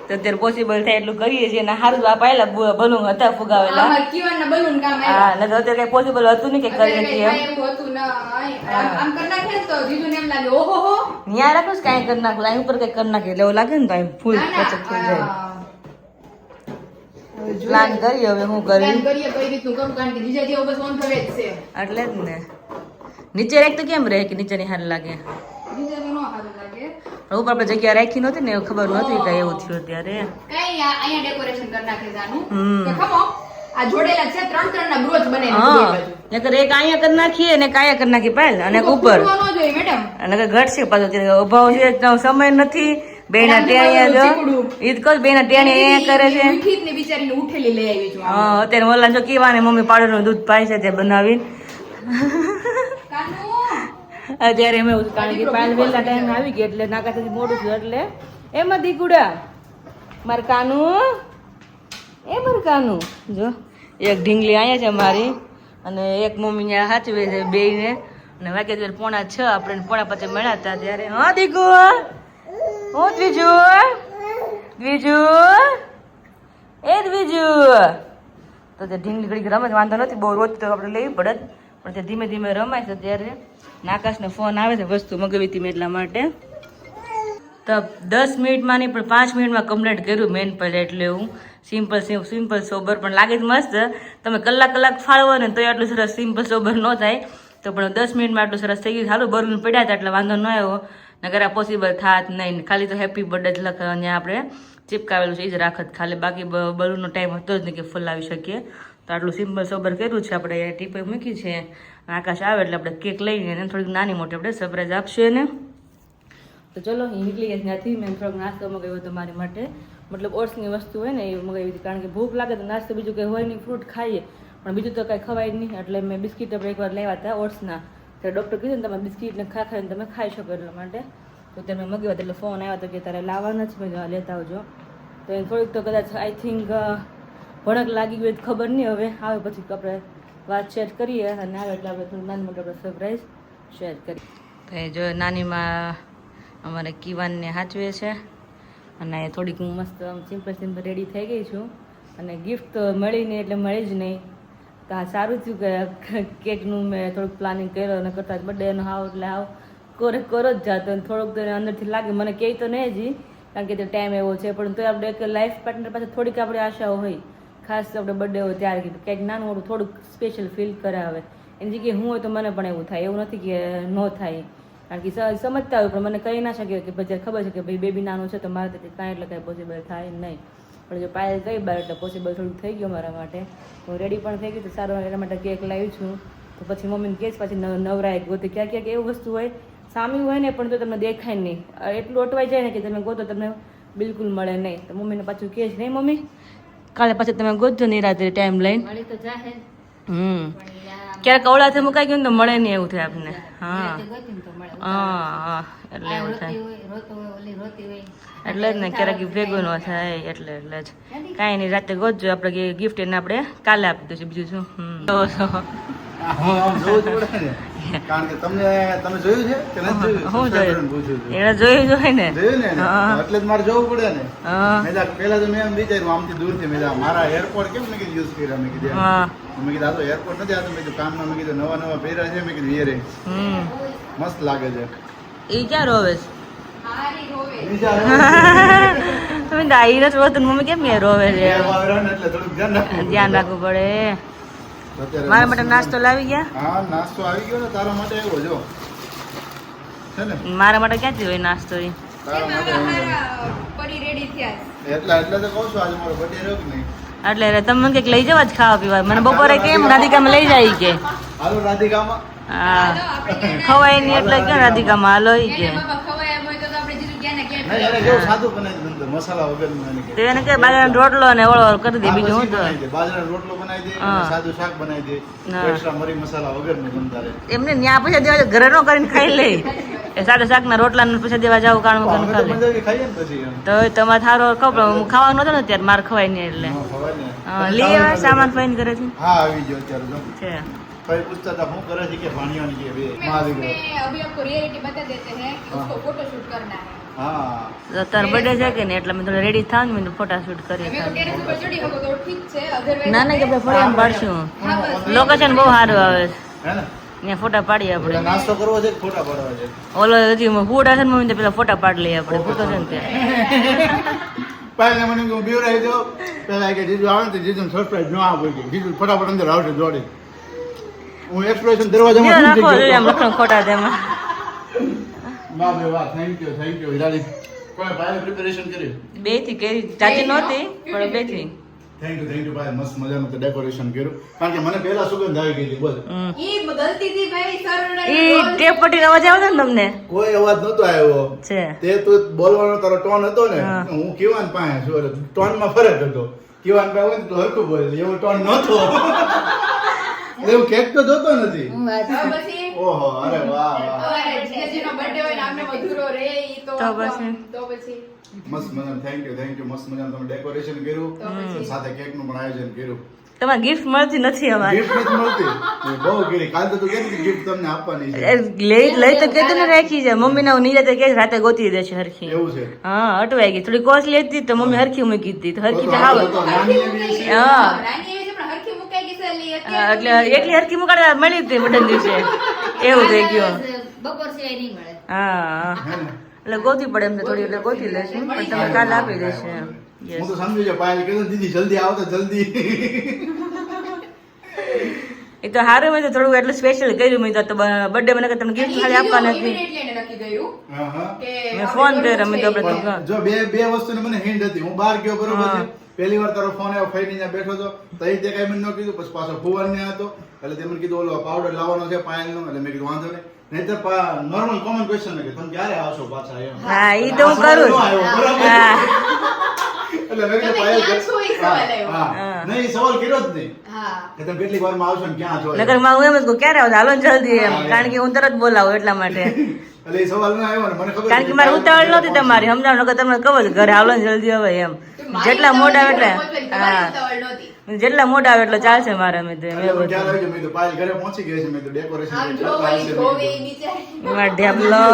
તો અત્યારે પોસિબલ થાય એટલું કરીએ છીએ. અને સારું આ પાયલા બલૂન હતા ફુગાવેલા, આમાં કીવાના બલૂન કામ આવ્યા. હા ને અત્યારે કઈ પોસિબલ હતું નહીં કે કરી શકીએ એમ. એવું હતું ના આમ કરી નાખે ને તો જીજુને એમ લાગે ઓહો હો ત્યાં રાખું કાંઈ કરી નાખું, અહીં ઉપર કઈ કરી નાખે એટલે એવું લાગે ને તો અહીં ફૂલ પચક થઈ જાય. પ્લાન કરીએ હવે હું કરી પ્લાન કરીએ કઈ રીતનું કરું, કારણ કે જીજા જેવો બસ ઓન કરે જ છે. એટલે જ ને નીચે રાખ તો કેમ રહે કે નીચેની હાર લાગે, જીજાને નો સારું લાગે. ઉપર આપણે જગ્યા રાખી નહોતી ને ખબર નહોતી કઈ એવું થયું ત્યારે. કઈ અહીંયા ડેકોરેશન કરી નાખે જાનું કે ખમો આ જોડેલા છે 3 ના બ્રોચ બને ને હા નકર એક અહીંયા કરી નાખીએ ને કાયા કરી નાખી પાયલ અને એક ઉપર ન જોઈએ મેડમ. અને ઘટશે પાછો ત્યારે અભાવ છે સમય નથી. બેના ટેણીયા જો ઈદ કહું બેના ટેણીયા અહીંયા કરે છે. મીઠી ને બિચારીને ઉઠેલી લઈ આવી છું. હા અત્યારે ઓલા જો કીવાને મમ્મી પાડોનું દૂધ પાય છે તે બનાવીને. કાનુ અત્યારે અમે કારણ કે પાયલ વહેલા ટાઈમ આવી ગઈ એટલે નાકાથી મોડું થયું એટલે એમાં દીકુડા મારે કાનું જો એક ઢીંગલી અહીંયા છે મારી અને એક મમ્મી ત્યાં સાચવે છે બેયને. અને વાગે ત્યારે 6:45 આપણે 5:45 મળ્યા હતા ત્યારે. હા દીકુ હું દ્વિજુ એ દ્વિજુ તો તે ઢીંગલી ઘડી રમે વાંધો નથી બહુ, રોજ તો આપણે લેવી પડે પણ તે ધીમે ધીમે રમાય છે. ત્યારે નાકાશનો ફોન આવે છે વસ્તુ મગાવી હતી મેં એટલા માટે. તો 10 મિનિટમાં નહીં પણ 5 મિનિટમાં કમ્પ્લીટ કર્યું મેન પહેલે. એટલે હું સિમ્પલ સોબર પણ લાગે જ મસ્ત. તમે કલાક ફાળવો ને તો એટલું સરસ સિમ્પલ સોબર ન થાય, તો પણ 10 મિનિટમાં એટલું સરસ થઈ ગયું. સારું બલૂન પડ્યા હતા એટલે વાંધો ન આવ્યો, નગર આ પોસિબલ થાત નહીં. ખાલી તો હેપી બર્થડે જ લખવાનું આપણે ચિપકાવેલું છે એ જ રાખત ખાલી, બાકી બલૂનનો ટાઈમ હતો જ નહીં કે ફુલાવી શકીએ. તો આટલું સિમ્પલ સોબર કર્યું છે આપણે. ટીપે મૂકી છે, આકાશ આવે એટલે આપણે કેક લઈને એને થોડીક નાની મોટી આપણે સરપ્રાઈઝ આપશું એને. તો ચલો એ નીકળી ગયા ત્યાંથી. મેં થોડોક નાસ્તો મગાવ્યો હતો મારી માટે, મતલબ ઓટ્સની વસ્તુ હોય ને એ મગાવી હતી, કારણ કે ભૂખ લાગે તો નાસ્તો બીજું કંઈ હોય નહીં, ફ્રૂટ ખાઈએ પણ બીજું તો કાંઈ ખવાય નહીં. એટલે મેં બિસ્કીટ આપણે એકવાર લેવા હતા ઓટ્સના, ત્યારે ડૉક્ટર કીધું ને તમે બિસ્કીટને ખાઈને તમે ખાઈ શકો એટલા માટે. તો તમે મગાવ્યા એટલે ફોન આવ્યો હતો કે તારે લાવવાના જ, મેં લેતા આવજો. તો એને થોડીક તો કદાચ આઈ થિંક ભડક લાગી ગઈ ખબર નહીં, હવે આવે પછી આપણે વાત શેર કરીએ અને આવે એટલે આપણે થોડું નાની મોટી આપણે સરપ્રાઈઝ શેર કરીએ. તો એ જો નાનીમાં અમારે કીવાનને સાચવે છે અને થોડીક હું મસ્ત સિમ્પલ રેડી થઈ ગઈ છું. અને ગિફ્ટ તો મળી નહીં એટલે મળી જ નહીં. તો આ સારું થયું કે કેકનું મેં થોડુંક પ્લાનિંગ કર્યો અને કરતાં બર્થડેનો હાવ એટલે હાવ કરો જ જાતો. થોડુંક તો અંદરથી લાગે મને કહે તો નહીં હજી, કારણ કે તે ટાઈમ એવો છે, પણ તો આપણે એક લાઈફ પાર્ટનર પાસે થોડીક આપણી આશાઓ હોય, ખાસ આપણે બર્થડે હોય ત્યારે કંઈક નાનું મોટું થોડુંક સ્પેશિયલ ફીલ કરાવે. એની જગ્યાએ હું હોય તો મને પણ એવું થાય, એવું નથી કે ન થાય, કારણ કે સમજતા હોય પણ મને કહી ના શકે કે પછી ખબર છે કે ભાઈ બેબી નાનું છે તો મારે તેથી કાંઈ એટલે કાંઈ પોસિબલ થાય નહીં. પણ જો પાયલ ગઈ બહાર એટલે પોસિબલ થોડુંક થઈ ગયું મારા માટે. હું રેડી પણ થઈ ગયું તો સારું એના માટે કેક લાવી છું. તો તો પછી મમ્મીને કહે છે પાછી નવરાય ગોતે. ક્યાંક ક્યાંક એવું વસ્તુ હોય સામી હોય ને પણ તો તમને દેખાય નહીં, એટલું અટવાઈ જાય ને કે તમે ગોતો તમને બિલકુલ મળે નહીં. તો મમ્મીને પાછું કહે છે નહીં મમ્મી કાલે પાછું તમે ગોતજો નિરાતે ટાઈમ લઈને. મળી તો જાહે ક્યારેક અવળાથી મુકાઈ ગયું ને તો મળે નહીં એવું થાય આપણને. હા નિરાંતે ગોતીને તો મળે. હા એટલે એવું થાય. રોતી હોય, રોતો હોય, ઓલી રોતી હોય. એટલે જ ને ક્યારેક ભેગું ન થાય એટલે જ કાંઈ નહીં રાતે ગોતજો. આપણે ગિફ્ટ એને આપણે કાલે આપી દઈશું બીજું શું. આમ જોવું જ પડે ને. કારણ કે તમે જોયું છે કે નથી જોયું? હું જોયું? પૂછ્યું હતું. એને જોયું જોઈએ ને. જોયું ને એને? હા. એટલે જ મારે જોવું પડે ને. હા મેં કીધું, પેલા તો મેં એમ વિચાર્યું આમથી દૂરથી મેં કીધું, મારા એરપોર્ટ કેમ મેં કીધું યુઝ કર્યા મેં કીધું એમ. હા મેં કીધું આ તો એરપોર્ટ નથી, આ તો મેં કીધું કામના મેં કીધું નવા પહેર્યા છે મેં કીધું યરે મસ્ત લાગે છે. એ ક્યાં રોવે છે? હારી રોવે. બીજા તમે દાઈ નથી રોતું મમ્મી કેમ એ રોવે છે? પહેરવા આવ્યા ને એટલે થોડુંક ધ્યાન રાખવું ધ્યાન રાખવું પડે. અત્યારે મારા માટે નાસ્તો લાવી ગયા? હા નાસ્તો આવી ગયો ને તારા માટે આવ્યો જો છે ને મારા માટે ક્યાંથી હોય નાસ્તો? એ તારા માટે આવ્યો. મારા પરી રેડી થયા છે. એટલે તો કહું છું આજે મારો બર્થડે રહ્યો કે નહીં. એટલે તમે મને કંઈક લઈ જવા જ ખાવા પીવા. મને બપોરે કેમ રાધિકામાં લઈ જાય કે હાલો રાધિકામાં હા ખવાય નહીં એટલે કે રાધિકામાં હાલો ઈ કે. એને બાબા ખવાય એમ હોય તો આપણે જીરું ક્યાં ને ક્યાં નહીં એને કેવું સાદું બનાવી દીધું અંદર, મસાલા વગરનું એને કે તો એને કે બાજરાનો રોટલો ને ઓળો કરી દે બીજું હું તો. બનાવી દે બાજરાનો રોટલો બનાવી દે હા. અને સાદું શાક બનાવી દે હા. એક્સ્ટ્રા મરી મસાલા વગરનું જમતા રહે. એમને ન્યા પૈસા દેવા ઘરે નો કરીને ખાઈ લે. એ સાદા શાક ના રોટલા ને પૈસા દેવા જાવ કારણ અમે વગર તો ખાઈ લે. પંજાબી ખાઈએ ને પછી એમ તો તમારે થારો ખબર હું ખાવાનું નતો ને ત્યારે મારે ખવાય નહીં એટલે ન ખવાય ને. હા, લઈ આવ્યા સામાન ફાઈન કરે છે હા આવી ગયો અત્યારે જો છે. ભાઈ પૂછતા હતા શું કરે છે કે ભાણિયાની કે બે मैं માં उसमें દીકરો अभी आपको रियलिटी बता देते हैं कि उसको फोटो शूट करना है. હા તો તાર બર્થડે છે કે નહીં એટલે મેં થોડું રેડી થાવ ને મેં ફોટા શૂટ કરી. मैं तो टेरेस ऊपर चढ़ी हूँ तो ठीक है, otherwise ના ના કે આપણે ફોટા પાડશું. हाँ बस લોકેશન બહુ સારું આવે છે. હે ને ત્યાં ફોટા પાડીએ એટલે આપણે. નાસ્તો કરવો છે કે ફોટા પાડવા છે? ઓલો હજી ફૂડ હશે ને મમ્મી તો પેલા ફોટા પાડી લઈએ આપણે. ફોટો છે ને ત્યાં પહેલા મને હું બીવરાઈ દો પહેલા કે જીજુ આવે ને તો જીજુ સરપ્રાઈઝ ન આપો કે જીજુ ફટાફટ અંદર આવશે દોડી. હું એક્સપ્રેશન દરવાજામાં જો શું નાખો થઈ આમ લખણ ખોટા તેમાં. વાહ બે વાહ થેન્ક યુ હિરાલી. કોઈ ભાઈ પ્રિપેરેશન કર્યું? બે થી કરી ચાચી નહોતી પણ બે થી. થેન્ક યુ ભાઈ મસ્ત મજાનું તો ડેકોરેશન કર્યું કારણ કે મને પહેલા સુગંધ આવી ગઈ હતી બોલ. ये गलती थी भाई सर ઈ ટેપ પટ્ટી અવાજ આવે ને તમને કોઈ અવાજ નતો આવ્યો છે. તે તું બોલવાનો તારો ટોન હતો ને હા. હું કેવાન પાસે છું ટોનમાં ફરક હતો. કેવાન પાસે હોય ને તો હરખું બોલે એવો ટોન નતો એવું કેક તો જોતો નથી. હું વાત પછી ઓહો અરે વાહ વાહ અરે જેનો બર્થડે હોય ને આમને મધુરો રે ઈ તો તો પછી? તો પછી મસ્ત મજાનું થેન્ક યુ મસ્ત મજાનું તમે ડેકોરેશન કર્યું સાથે કેક નું પણ આયોજન કર્યું. તમારે ગિફ્ટ મળતી નથી અમારે. ગિફ્ટ નથી મળતી મેં બહુ કરી કાલ તો તું કહેતી ગિફ્ટ તમને આપવાની છે. લઈ તો કેતું ને રાખી છે મમ્મી ને નિરાતે કે રાતે ગોતી દે છે હરખી. એવું છે હા અટવાઈ ગઈ થોડી કોસ્ટલી હતી તો મમ્મી હરખી મૂકી દીધી તો હરખી તો હાવ. તો નાની એવી છે. હા રાની એવી છે પણ હરખી મુકાઈ ગઈ છે લી હા, એટલે એટલી હરખી મુકાડવા મળી હતી બટન દિવસે એવું થઈ ગયું. બપોર સિવાય નહીં મળે. હા હે ને? એટલે ગોતી પડે એમને થોડી એટલે ગોતી લેશું પણ તમે કાલે આપી દેશે. હું તો સમજી ગયો પાયલ કીધું દીદી જલ્દી આવો તો જલ્દી. એ તો હારું મેં તો થોડું એટલે સ્પેશિયલ કર્યું મેં તો બર્થડે મને કે તમને ગિફ્ટ ખાલી આપવા નથી. ઇમિડિયેટલી એને નક્કી કર્યું હા હા કે મેં ફોન કર્યો મેં તો આપણે પણ જો બે વસ્તુની મને હિન્ટ હતી. હું બહાર ગયો બરોબર છે પહેલી વાર તારો ફોન આવ્યો ફઈને ત્યાં બેઠો હતો તો એ તે કઈ મને ન કીધું પછી પાછો ફુવાન ને હતો એટલે તે મને કીધું ઓલો પાવડર લાવવાનો છે પાયલનો એટલે મેં કીધું વાંધો નહીં નહીંતર નોર્મલ કોમન ક્વેશ્ચન કે તમે ક્યારે આવશો પાછા એમ. હા ઈ તો હું કરું આ સવાલ ન આવ્યો, બરાબર? હા એટલે મેં કીધું તમે પાયલ ક્યાં છો એ સવાલ આવ્યો. હા નહીં એ સવાલ કર્યો જ નહીં હા કે તમે કેટલીક વારમાં આવશો ને ક્યાં છો એમ. નકર માં હું એમ જ કહું ક્યારે આવો હાલો ને જલ્દી એમ કારણ કે હું તરત બોલાવું એટલા માટે એટલે એ સવાલ ન આવ્યો ને મને ખબર કારણ કે મારે ઉતાવળ નહોતી તમારી સમજાવ નકર તમને કહું જ ઘરે હાલો ને જલ્દી હવે એમ જેટલા મોટા આવે એટલે હા ઉતાવળ નહોતી. જેટલા મોટા આવે એટલો ચાલશે મારે મેં તો એમ એટલે એવું મને ખ્યાલ આવ્યો કે મેં તો પાયલ ઘરે પહોંચી ગઈ છે મેં તો ડેકોરેશન આમ જો કરતા વળી હશે ધોવે મેં ઈ નીચે મારો ઢેબલો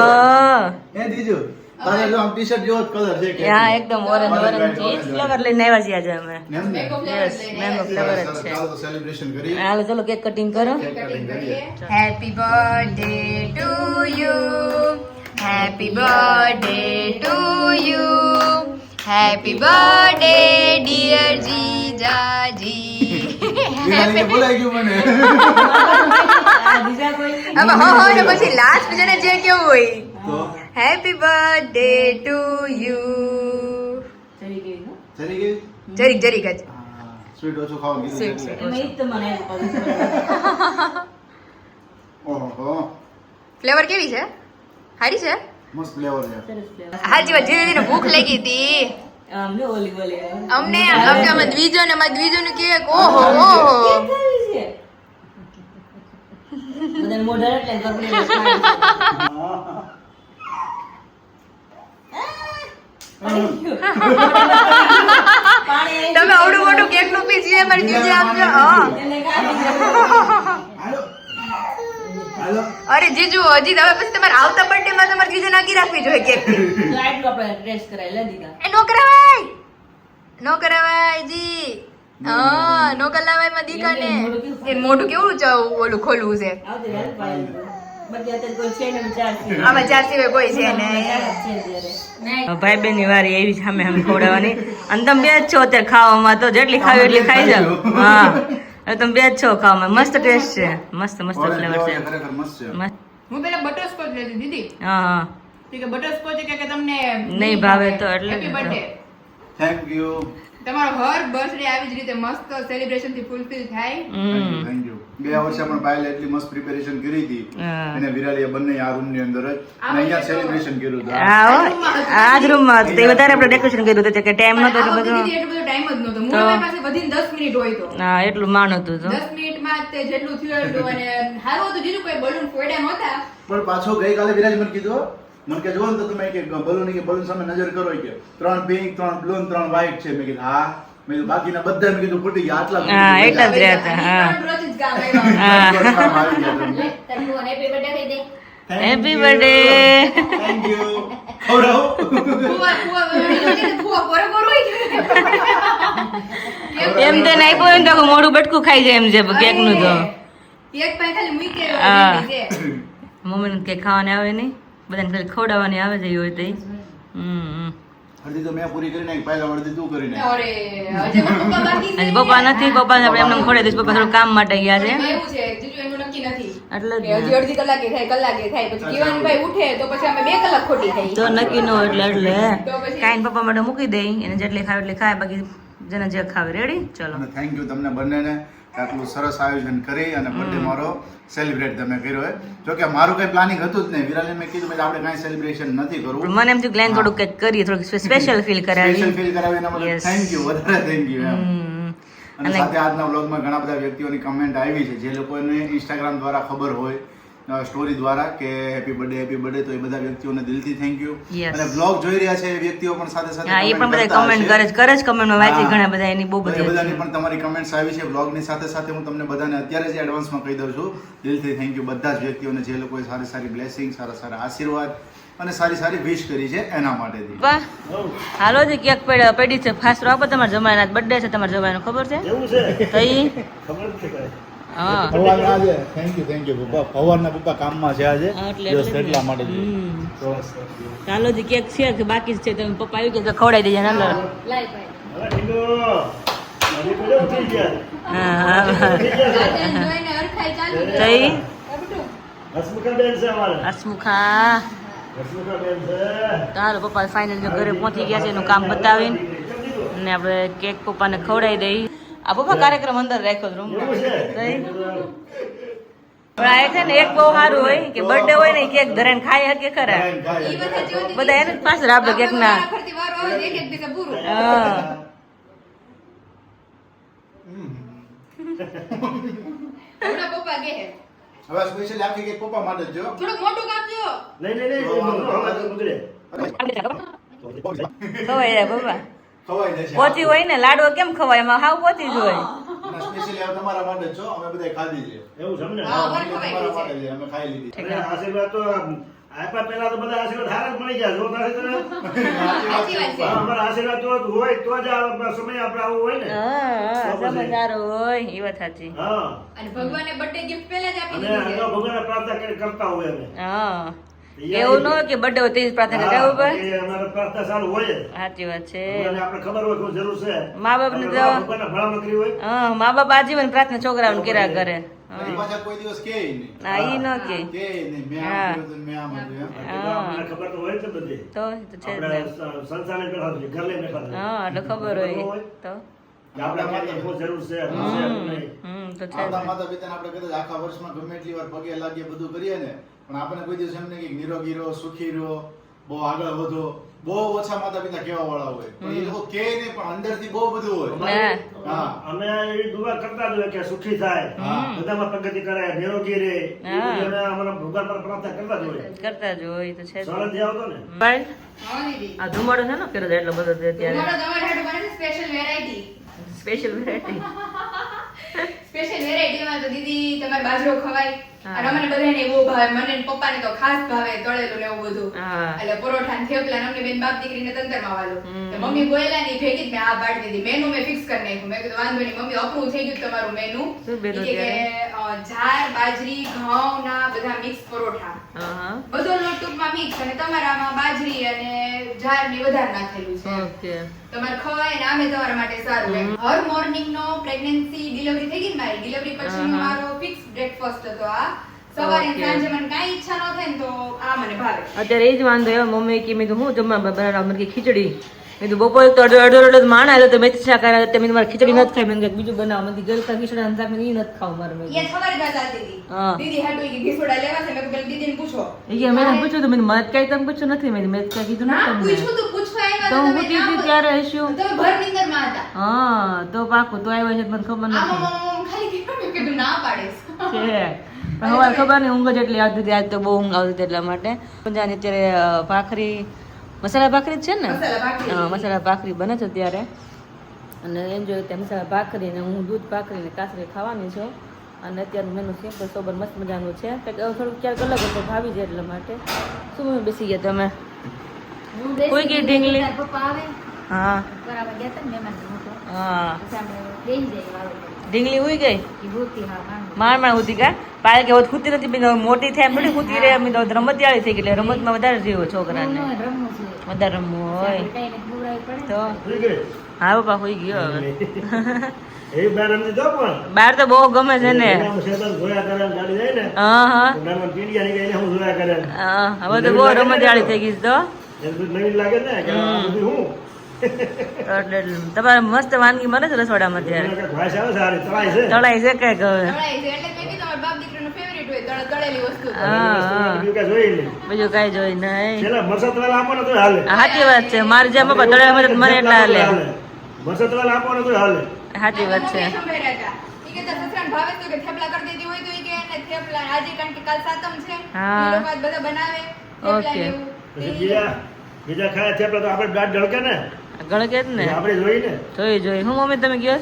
એ દીજો તારે જો આમ ટી-શર્ટ જેવો જ કલર છે કે હા એકદમ ઓરેન્જ ઓરેન્જ એ ફ્લેવર લઈને આવ્યા છીએ આજે અમે એમ ને મેંગો ફ્લેવર લઈને મેંગો ફ્લેવર જ છે ચાલો તો સેલિબ્રેશન કરીએ હાલો ચલો કેક કટિંગ કરો કેક કટિંગ કરીએ happy birthday to you happy birthday to you happy birthday dear જીજાજી વિનાલીને બોલાઈ ગયું મને બીજા કોઈ હવે હો ને પછી લાસ્ટ જણે જે કેવું હોય તો હેપી બર્થડે ટુ યુ ચડી ગઈ હો. ચલી ગઈ જરીક જરીક જ સ્વીટ ઓછું ખાવાનું કીધું એટલે. એમાં ઈ જ તો મને આવ્યું પાછું. ઓહો ફ્લેવર કેવી છે? સારી છે? મસ્ત ફ્લેવર છે. હાજી વાત, ધીરે ધીરે ભૂખ લાગી હતી આમ જો ઓલી બોલી અમને. અમે દ્વિજો ને અમારા દ્વિજો નું કેક, ઓહો ઓહો. બધા મોઢા એટલે કરપડી તમે આવડું મોટું કેક નું પીસ છે મારી દ્વિજો આપજો. હા. હાલો અરે જીજુ, હજી તમે પછી તમારે આવતા બર્થડે માં તમારે દ્વિજો નાખી રાખવી જોઈએ કેક. આટલું આપણે ટેસ્ટ કરાવી લે દીધા. એ નો કરાવાય, નો કરાવાય જી. હા, નો કરાવાય માં દીકાને. એ મોઢું કેવડું ઓલું ખોલવું છે. આવતી રહે પાયલ બધી અત્યારે કોઈ છે ને ચાર છે આમાં ચાર સિવાય કોઈ છે ને. ભાઈ બેન ની વારી એવી સામે સામે ખવડાવવાની. અને તમે બે જ છો અત્યારે ખાવામાં, તો જેટલી ખાવી એટલી ખાઈ જાવ. હા, હવે તમે બે જ છો ખાવામાં. મસ્ત ટેસ્ટ છે, મસ્ત મસ્ત ફ્લેવર છે. ખરેખર મસ્ત છે. મસ્ત. હું પેલા બટરસ્કોચ લેતી દીદી. હા હા કે બટરસ્કોચ કે તમને નહીં ભાવે તો એટલે હેપી બર્થડે. થેન્ક યુ તમારો હર બર્થડે આવી જ રીતે મસ્ત સેલિબ્રેશન થી ફૂલફિલ થાય. Thank you. ગયા વર્ષે પણ પાયલ એટલી મસ્ત પ્રિપેરેશન કરી હતી અને વિરાલીએ બંને આ રૂમ ની અંદર જ અને અહીંયા સેલિબ્રેશન કર્યું હતું. આ જ રૂમમાં હતું. તે વધારે આપણે ડેકોરેશન કર્યું હતું કે ટાઈમ નતો એટલો બધો. એટલો બધો ટાઈમ જ નહોતો. મારી પાસે વધીને 10 મિનિટ હોય તો હા એટલું માણ હતું તો 10 મિનિટમાં તે જેટલું થયું એટલું. અને સારું હતું જીજુ, કોઈ બલૂન ફોડ્યા નહોતા. પણ પાછો ગઈકાલે વિરાજ મને કીધું મને કે જો ને તો તમે કે બલૂન સામે નજર કરો કે 3 પિંક 3 બ્લુ 3 વ્હાઈટ છે. મેં કીધું હા. મેં કીધું બાકીના બધા મેં કીધું ફૂટી ગયા આટલા હા એટલા જ રહ્યા હતા. હા રોજ જ ગામ આવ્યા. થેન્ક તરફું હેપી બર્થડે કહી દે. Happy birthday. યુ ખવડાવો ફુવા કોરો કોરો હોય. એમ તે નહીં બોલે તો મોઢું બટકું ખાઈ જાય એમ છે કેક નું તો. કેક પાસે ખાલી મૂકે હા. છે. મમ્મીને કેક ખાવાની આવે નહીં, બધાને ખાલી ખવડાવવાની આવે છે હોય તો અડધી તો મેં પૂરી કરી નાખી પહેલા અડધી તું કરી નાખ. અરે હજી પપ્પા બાકી છે. હજી પપ્પા નથી. પપ્પાને આપણે એમને ખોડે દઈશું. પપ્પા થોડું કામ માટે ગયા છે એવું છે જીજુ, એનું નક્કી નથી. એટલે જ કે હજી અડધી કલાકે થાય, કલાકે થાય. પછી જીવાનભાઈ ઉઠે તો પછી અમે 2 કલાક ખોટી થઈ. તો નક્કી ન હોય એટલે તો પછી કાંઈ પપ્પા માટે મૂકી દઈ. એને જેટલી ખાવે એટલી ખાય, બાકી જેને જે ખાવે. રેડી? ચલો. અને થેન્ક યુ તમને બંનેને કે આટલું સરસ આયોજન કરી અને બર્થડે મારો સેલિબ્રેટ તમે કર્યો હોય. જો કે મારું કઈ પ્લાનિંગ હતું જ નહીં. વિરાલે મેં કીધું કે આપણે કાંઈ સેલિબ્રેશન નથી કરવું. મને એમ થયું ગ્લેન થોડુંક કંઈક કરીએ, થોડુંક સ્પેશિયલ ફીલ કરાવી. સ્પેશિયલ ફીલ કરાવી એના માટે Yes. થેન્ક યુ, વધારે થેન્ક યુ એમ. અને અને સાથે આજના વ્લોગમાં ઘણા બધા વ્યક્તિઓની કમેન્ટ આવી છે જે લોકોને ઇન્સ્ટાગ્રામ દ્વારા ખબર હોય, સ્ટોરી દ્વારા કે હેપી બર્થડે, તો એ બધા વ્યક્તિઓને દિલથી થેન્ક યુ. Yes. અને વ્લોગ જોઈ રહ્યા છે એ વ્યક્તિઓ પણ સાથે સાથે હા એ પણ comment બધા કરતા કમેન્ટ હશે. કરે જ કમેન્ટમાં વાંચી હા. ઘણા બધા એની બહુ તો એ બધી બધાની પણ તમારી કમેન્ટ્સ આવી છે. વ્લોગની સાથે સાથે હું તમને બધાને અત્યારે જ એડવાન્સમાં કહી દઉં છું દિલથી થેન્ક યુ બધા જ વ્યક્તિઓને જે લોકોએ સારી સારી બ્લેસિંગ, સારા સારા આશીર્વાદ અને સારી સારી વિશ કરી છે એના માટેથી. વાહ. હાલો જી કેક પડી છે. ફાસ્ટ આપો. તમારા જમાઈના બર્થડે છે. તમારા જમાઈનો ખબર છે તો ઈ હા ભગવાનના આજે થેન્ક યુ પપ્પા. ભગવાનના પપ્પા કામમાં છે આજે એટલે બસ એટલા માટે જ. તો ચાલો જી કેક છે કે બાકી જ છે. તમે પપ્પા આવી ગયા તો ખવડાવી દેજો ને. લાઈ ભાઈ. હા રાતે જોઈને હરખાઈ ચાલુ તો રહે. ઈ બધું. હસમુખા. ચાલો પપ્પા ફાઇનલ જો ઘરે પહોંચી ગયા છે એનું કામ બતાવીને અને આપણે કેક પપ્પાને ખવડાવી દઈ. આ પપ્પા કાર્યક્રમ અંદર રાખ્યો રૂમમાં. પણ આ છે ને એક બહુ સારું હોય કે બર્થડે હોય ને કેક ધરાઈને ખાઈ શકે ખરા. ઈ બધા જેવા બધા એને જ પાછળ આપણે કેક ના. વારા ફરતી વારો આવે ને એક દિવસે પૂરું. હા હમણાં પપ્પા કહે હવે સ્પેશિયલ આખી કેક પપ્પા માટે જ જો. થોડું મોટું કાપજો. ખવાય જાય પપ્પા. ખવાઈ જશે. પોચી હોય ને લાડવો કેમ ખવાય એમાં હાવ પોચી જ હોય. અને સ્પેશિયલી આ તમારા માટે જ છો. અમે બધાય ખાધી છે. હા, હા, અમારે ખવાઈ તમારા ગઈ છે. માટે છે. અમે ખાઈ લીધી. આશીર્વાદ તો આપ્યા પહેલા તો બધા આશીર્વાદ હારા જ મળી જાય. જો તારે તને સાચી વાત છે. અમારા આશીર્વાદ તો હોય તો જ આ સમય આપણે આવું હોય ને. હા સમજ સારું હોય એ વાત સાચી. હા અને ભગવાને બર્થડે ગિફ્ટ પહેલા જ આપી અને દીધી છે. ભગવાનને પ્રાર્થના કરતા હોય અમે. હા એવું ન હોય કે બર્થડે હોય તે જ પ્રાર્થના કરે ઉપર. એ અમારે પ્રાર્થના સારું હોય જ. સાચી વાત છે. ભગવાનને આપણે ખબર હોય કોઈ જરૂર છે. મા બાપને તો ભગવાનને ભલામણ કરી હોય. હા મા બાપ આજીવન પ્રાર્થના છોકરાઓને કર્યા કરે. એ પાછા કોઈ દિવસ કહે નહીં. ના ઈ ન કે કહે નહીં. મેં હા. આમ કર્યું હતું, મેં આમ હતું એમ. એટલે આપણને ખબર તો હોય જ ને બધી. તો એ તો છે જ આપણે ને. સંસારને બેઠા છીએ, ઘર લઈને બેઠા છીએ. હા એટલે ખબર હોય તો. કે આપણે ક્યાંય શું જરૂર છે શું છે, શું નહીં. તો છે આપણા માતા પિતાને આપણે કદાચ આખા વર્ષમાં ગમે એટલી વાર પગે લાગીએ બધું કરીએ ને, પણ આપણને કોઈ દિવસ એમ નહીં કે નિરોગી રહો, સુખી રહો, બહુ આગળ વધો. બહુ ઓછા માતા પિતા કહેવા વાળા હોય, પણ એ લોકો કહે નહીં, પણ અંદરથી બહુ બધું હોય. હા. અમે એવી દુઆ કરતા જ હોય કે સુખી થાય, બધામાં પ્રગતિ કરે, નિરોગી રહે, એ બધી અમે અમારા ભગવાન પર પ્રાર્થના કરતા જ હોય. કરતા જ હોય તો છે જ. સળંગથી આવતો ને ભાઈ હા દીદી આ ધુમાડો છે ને કર્યો છે એટલો બધો છે ત્યારે તમારો તમારે હાટુ બને છે special variety special variety. Special વેરાયટીમાં તો દીદી તમારે બાજરો ખવાય હા. અને અમને બધાને બહુ ભાવે, મને ને પપ્પાને તો ખાસ ભાવે તળેલું ને એવું બધું. હા. એટલે પરોઠા ને થેપલા ને અમને બેન બાપ દીકરીને તંતરમાં વાલું. હમ. તો મમ્મી બોલ્યા ની ભેગી જ મેં આ પાડી દીધી. મેનુ મેં ફિક્સ કરી નાખ્યું. મેં કીધું વાંધો નહીં મમ્મી, અપ્રૂવ થઈ ગયું તમારું મેનુ. શું menu ઈ કે જાર, બાજરી, ઘઉં ના બધા મિક્સ પરોઠા. હા બધો લોટ ટૂંકમાં મિક્સ, અને તમારામાં બાજરી અને જાર ને વધારે નાખેલું છે. ઓકે. તમારે ખવાય ને આમે તમારા માટે સારું એમ. હર મોર્નિંગ નો પ્રેગ્નન્સી ડિલિવરી થઈ ગઈ ને મારી, ડિલિવરી પછી હા. મારો ફિક્સ બ્રેકફાસ્ટ હતો આ. સવારે ને Okay. સાંજે મને કાંઈ ઈચ્છા ન થાય ને તો આ મને ભાવે. અત્યારે એ જ વાંધો એવો મમ્મી કે મેં હું જમવા બનાવવા મને કે ખીચડી મેં કીધું બપોરે તો અડધો માણ આવ્યો તો મેથી શાક આવ્યા તો મેં મારે ખીચડી નથી ખાઈ મેં બીજું બનાવ મને ગલકા ખીચડા અને શાક મેં ઈ નથી ખાવું મારે મેં ઈ સવારે જ વાત આવતી હતી. હા. દીદી હાટુ ઈ કે ઘીસોડા લેવા છે. મેં કીધું પેલા દીદીને પૂછો. એ કે મેં પૂછ્યું તો મેં મત કઈ તમે પૂછ્યું નથી મેં કઈ કીધું ના નથી તમને પૂછ્યું તું, પૂછવા આવ્યા તો તો હું તમે પૂછી ના હતી બોલ- ત્યારે હસ્યું તમે ભર નિંદરમાં હતા. હા તો પાકું તો આવ્યો છે મને ખબર આમ નથી આમ આમ ખાલી કીધું. મેં કીધું ના પાડીશ. છે પણ હવે ખબર નહીં ઊંઘ જ એટલી આવતી હતી આજ તો બહુ ઊંઘ આવતી હતી એટલા માટે જાણે અત્યારે ભાખરી મસાલા ભાખરી જ છે ને મસાલા ભાખરી. હા મસાલા ભાખરી બને છે અત્યારે અને એમ જોઈએ ત્યાં મસાલા ભાખરી ને હું દૂધ ભાખરી ને કાસરી ખાવાની છું અને અત્યારે મેનુ સિમ્પલ સોબર મસ્ત મજાનું છે કંઈક થોડુંક ક્યારેક અલગ હતો ભાવી જાય એટલા માટે શું મમ્મી બેસી ગયા તમે હું બેસી કોઈ ગઈ ગઈ, ઢીંગલી? તારા પપ્પા આવે હા બરાબર ગયા તા ને મહેમાન મોટો હા પછી આપણે બેસી જઈએ વાળો ઢીંગલી ઉઈ ગઈ ઈ ભૂતી હા માંડ માણ હોતી કા પાય કે હોત ખૂતી નથી બીજી મોટી થાય એમ થોડી ખૂતી રહે અમે તો રમતિયાળી થઈ ગઈ એટલે રમતમાં વધારે જીવો છોકરાને રમવું છે વધારે રમવું હોય ટાઈમે ખવડાવવી પડે તો ઠીક છે? હા પપ્પા હોઈ ગયો હવે એ બાર રમતી જાઓ પણ બહાર તો બહુ ગમે છે ને એનામાં શેતાન જોયા કરે એમ ગાડી જાય ને હા હા તો ગામમાં પીંડિયા નીકળે એને હું જોયા કરે એમ. હા, હવે તો બહુ રમતિયાળી થઈ ગઈ છે તો એને બધું નવીન લાગે ને કે આ બધું હું એટલે તમારે મસ્ત વાનગી મળે છે રસોડામાં ત્યારે મને કાંઈક ભાષ આવે છે, હારી તળાઈ છે. તળાઈ છે કઈક હવે તળાઈ છે એટલે મેં કીધું તમારા બાપ દીકરીનું ફેવરિટ હોય તળેલી વસ્તુ. હા હા બીજું કાંઈ જોઈ નહીં. બીજું કઈ જોઈ નહીં પેલા મરચાં તળેલા આપો ને તોય હાલે. સાચી વાત છે મારી જેમ પપ્પા તળેલા મને એટલા હાલે મરચાં તળેલા આપો ને તોય હાલે. સાચી વાત છે મમ્મીએ સંભાળ્યા હતા. ઈ કે તારા સસરાને ભાવે તો કે થેપલા કરી દેતી હોય તો ઈ કે એને થેપલા આજે કારણ કે કાલ સાતમ છે. હા. ઈ લોકો આજ બધા બનાવે થેપલા ને ઓકે. એવું. પછી બીજા ખાય થેપલા તો આપણે દાંત ઢળકે ને ગળકે જ ને આપણે જોઈ ને જોઈ હું મમ્મી તમે ગયો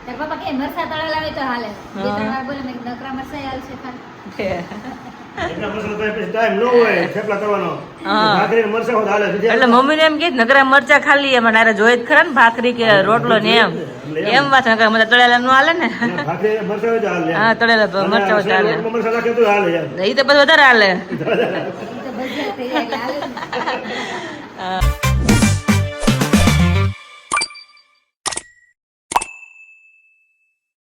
તારા પપ્પા કે મરસા તળેલા આવે તો હાલે બે હા. ત્રણ વાર બોલે મેં કીધું નકરા મરસા હાલશે ખાલી એટલા મરચાં તો પછી ટાઈમ ન હોય થેપલા કરવાનો. હા. ભાખરીને મરચાં હોત હાલે. બીજા એટલે મમ્મી ને એમ કે નકરા મરચા ખાલી એમાં નારે જોઈ જ ખરા ને ભાખરી કે રોટલો ને એમ વાત નકરા મને તળેલા નો હાલે ને ભાખરી મરચાં હોય તો હાલે. હા તળેલા મરચા હોય તો હાલે રોટમાં મરચાં નાખે તો હાલે યાર. એ તો બધું વધારે હાલે ઈ તો ભજીયા થઈ જાય એટલે હાલે જ ને. હા.